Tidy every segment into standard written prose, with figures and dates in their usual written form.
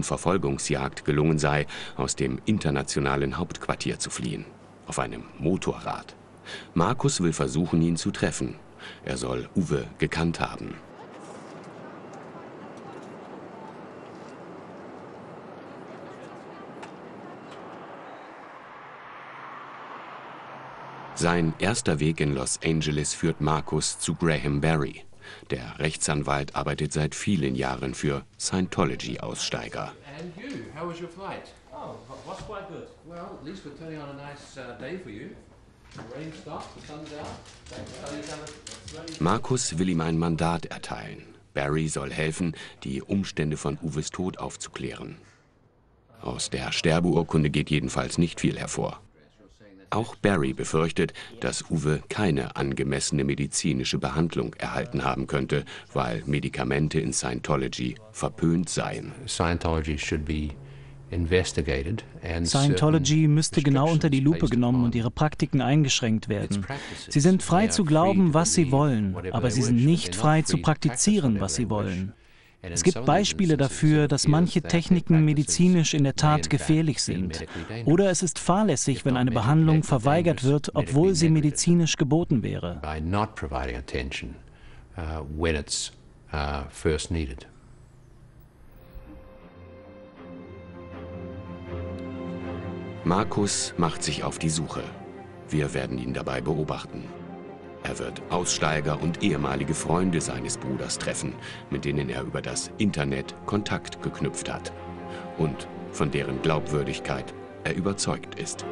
Verfolgungsjagd gelungen sei, aus dem internationalen Hauptquartier zu fliehen. Auf einem Motorrad. Markus will versuchen, ihn zu treffen. Er soll Uwe gekannt haben. Sein erster Weg in Los Angeles führt Markus zu Graham Barry. Der Rechtsanwalt arbeitet seit vielen Jahren für Scientology-Aussteiger. Markus will ihm ein Mandat erteilen. Barry soll helfen, die Umstände von Uwes Tod aufzuklären. Aus der Sterbeurkunde geht jedenfalls nicht viel hervor. Auch Barry befürchtet, dass Uwe keine angemessene medizinische Behandlung erhalten haben könnte, weil Medikamente in Scientology verpönt seien. Scientology müsste genau unter die Lupe genommen und ihre Praktiken eingeschränkt werden. Sie sind frei zu glauben, was sie wollen, aber sie sind nicht frei zu praktizieren, was sie wollen. Es gibt Beispiele dafür, dass manche Techniken medizinisch in der Tat gefährlich sind. Oder es ist fahrlässig, wenn eine Behandlung verweigert wird, obwohl sie medizinisch geboten wäre. Markus macht sich auf die Suche. Wir werden ihn dabei beobachten. Er wird Aussteiger und ehemalige Freunde seines Bruders treffen, mit denen er über das Internet Kontakt geknüpft hat und von deren Glaubwürdigkeit er überzeugt ist.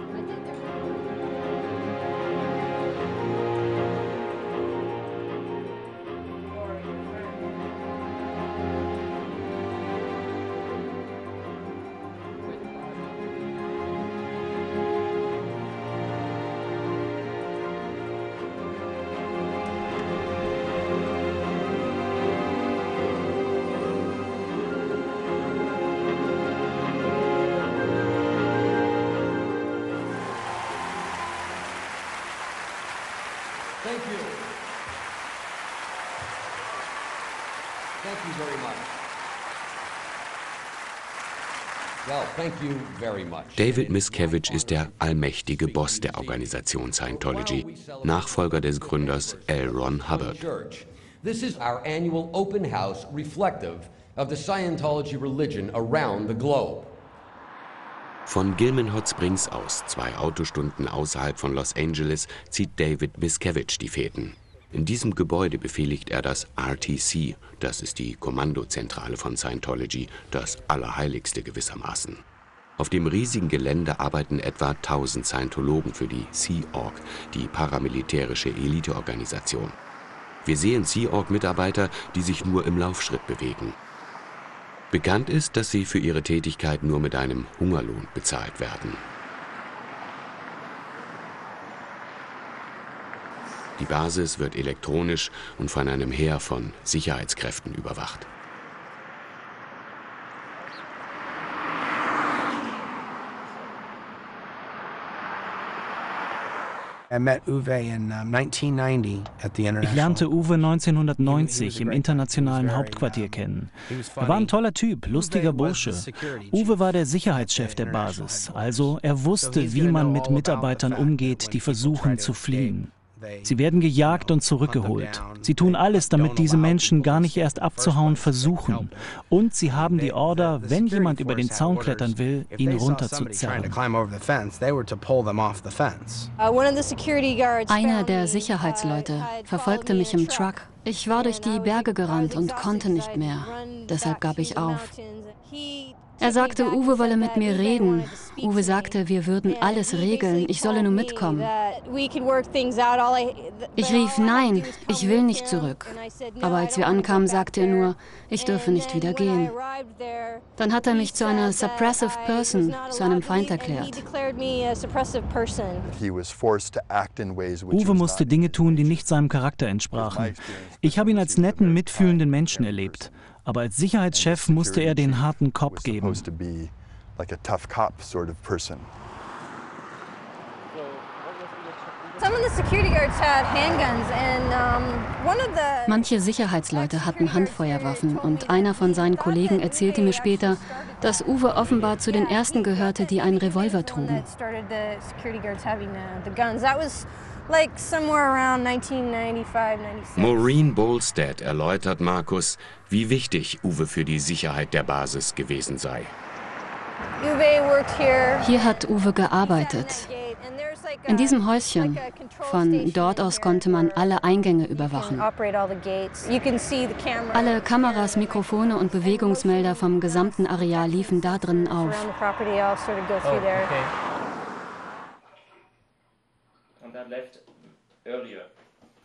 David Miscavige ist der allmächtige Boss der Organisation Scientology, Nachfolger des Gründers L. Ron Hubbard. This is our annual open house reflective of the Scientology religion around the globe. Von Gilman Hot Springs aus, 2 Autostunden außerhalb von Los Angeles, zieht David Miscavige die Fäden. In diesem Gebäude befehligt er das RTC, das ist die Kommandozentrale von Scientology, das Allerheiligste gewissermaßen. Auf dem riesigen Gelände arbeiten etwa 1000 Scientologen für die Sea Org, die paramilitärische Eliteorganisation. Wir sehen Sea Org-Mitarbeiter, die sich nur im Laufschritt bewegen. Bekannt ist, dass sie für ihre Tätigkeit nur mit einem Hungerlohn bezahlt werden. Die Basis wird elektronisch und von einem Heer von Sicherheitskräften überwacht. Ich lernte Uwe 1990 im internationalen Hauptquartier kennen. Er war ein toller Typ, lustiger Bursche. Uwe war der Sicherheitschef der Basis, also er wusste, wie man mit Mitarbeitern umgeht, die versuchen zu fliehen. Sie werden gejagt und zurückgeholt. Sie tun alles, damit diese Menschen gar nicht erst abzuhauen versuchen. Und sie haben die Order, wenn jemand über den Zaun klettern will, ihn runterzuzerren. Einer der Sicherheitsleute verfolgte mich im Truck. Ich war durch die Berge gerannt und konnte nicht mehr. Deshalb gab ich auf. Er sagte, Uwe wolle mit mir reden. Uwe sagte, wir würden alles regeln, ich solle nur mitkommen. Ich rief, nein, ich will nicht zurück. Aber als wir ankamen, sagte er nur, ich dürfe nicht wieder gehen. Dann hat er mich zu einer suppressive person, zu einem Feind erklärt. Uwe musste Dinge tun, die nicht seinem Charakter entsprachen. Ich habe ihn als netten, mitfühlenden Menschen erlebt. Aber als Sicherheitschef musste er den harten Cop geben. Manche Sicherheitsleute hatten Handfeuerwaffen und einer von seinen Kollegen erzählte mir später, dass Uwe offenbar zu den Ersten gehörte, die einen Revolver trugen. Maureen Bolstad erläutert Marcus, wie wichtig Uwe für die Sicherheit der Basis gewesen sei. Hier hat Uwe gearbeitet. In diesem Häuschen. Von dort aus konnte man alle Eingänge überwachen. Alle Kameras, Mikrofone und Bewegungsmelder vom gesamten Areal liefen da drinnen auf.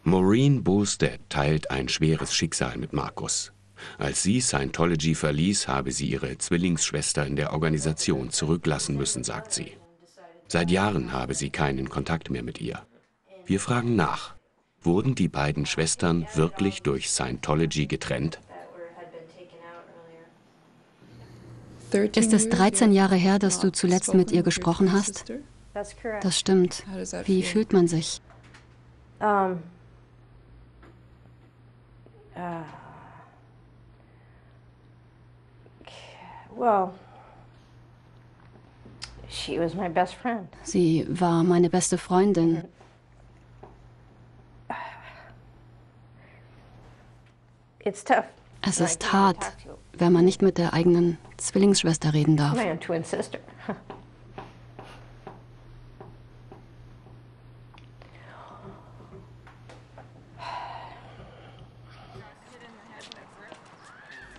Maureen Bolstad teilt ein schweres Schicksal mit Marcus. Als sie Scientology verließ, habe sie ihre Zwillingsschwester in der Organisation zurücklassen müssen, sagt sie. Seit Jahren habe sie keinen Kontakt mehr mit ihr. Wir fragen nach. Wurden die beiden Schwestern wirklich durch Scientology getrennt? Ist es 13 Jahre her, dass du zuletzt mit ihr gesprochen hast? Das stimmt. Wie fühlt man sich? Sie war meine beste Freundin. Es ist hart, wenn man nicht mit der eigenen Zwillingsschwester reden darf.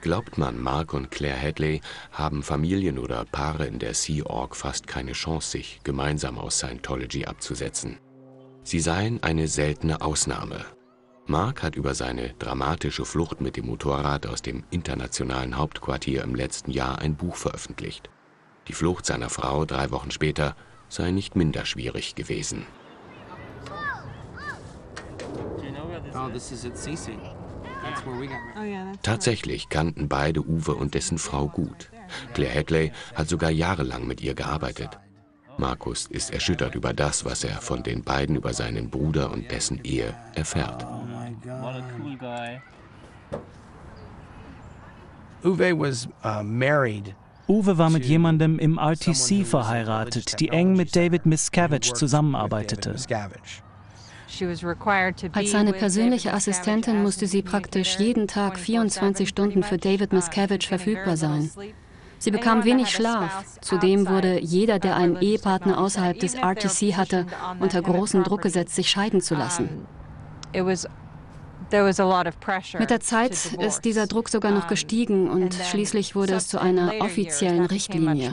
Glaubt man, Mark und Claire Hadley haben Familien oder Paare in der Sea Org fast keine Chance, sich gemeinsam aus Scientology abzusetzen. Sie seien eine seltene Ausnahme. Mark hat über seine dramatische Flucht mit dem Motorrad aus dem internationalen Hauptquartier im letzten Jahr ein Buch veröffentlicht. Die Flucht seiner Frau 3 Wochen später sei nicht minder schwierig gewesen. Tatsächlich kannten beide Uwe und dessen Frau gut. Claire Hadley hat sogar jahrelang mit ihr gearbeitet. Marcus ist erschüttert über das, was er von den beiden über seinen Bruder und dessen Ehe erfährt. Uwe war mit jemandem im RTC verheiratet, die eng mit David Miscavige zusammenarbeitete. Als seine persönliche Assistentin musste sie praktisch jeden Tag 24 Stunden für David Miscavige verfügbar sein. Sie bekam wenig Schlaf. Zudem wurde jeder, der einen Ehepartner außerhalb des RTC hatte, unter großen Druck gesetzt, sich scheiden zu lassen. Mit der Zeit ist dieser Druck sogar noch gestiegen und schließlich wurde es zu einer offiziellen Richtlinie.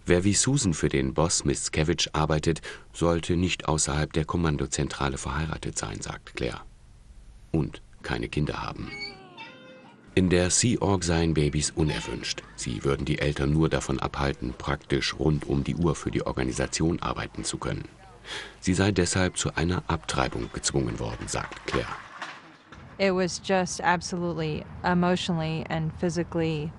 Wer wie Susan für den Boss Miscavige arbeitet, sollte nicht außerhalb der Kommandozentrale verheiratet sein, sagt Claire. Und keine Kinder haben. In der Sea Org seien Babys unerwünscht. Sie würden die Eltern nur davon abhalten, praktisch rund um die Uhr für die Organisation arbeiten zu können. Sie sei deshalb zu einer Abtreibung gezwungen worden, sagt Claire. It was just absolutely emotionally and physically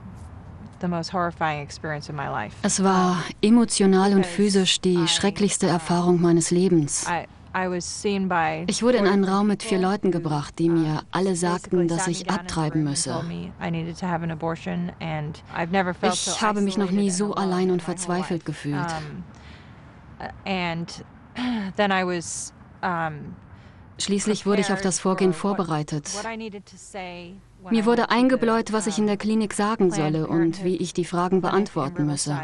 the most horrifying experience of my life. Es war emotional und physisch die schrecklichste Erfahrung meines Lebens. Ich wurde in einen Raum mit 4 Leuten gebracht, die mir alle sagten, dass ich abtreiben müsse. Ich habe mich noch nie so allein und verzweifelt gefühlt. Schließlich wurde ich auf das Vorgehen vorbereitet. Mir wurde eingebläut, was ich in der Klinik sagen solle und wie ich die Fragen beantworten müsse.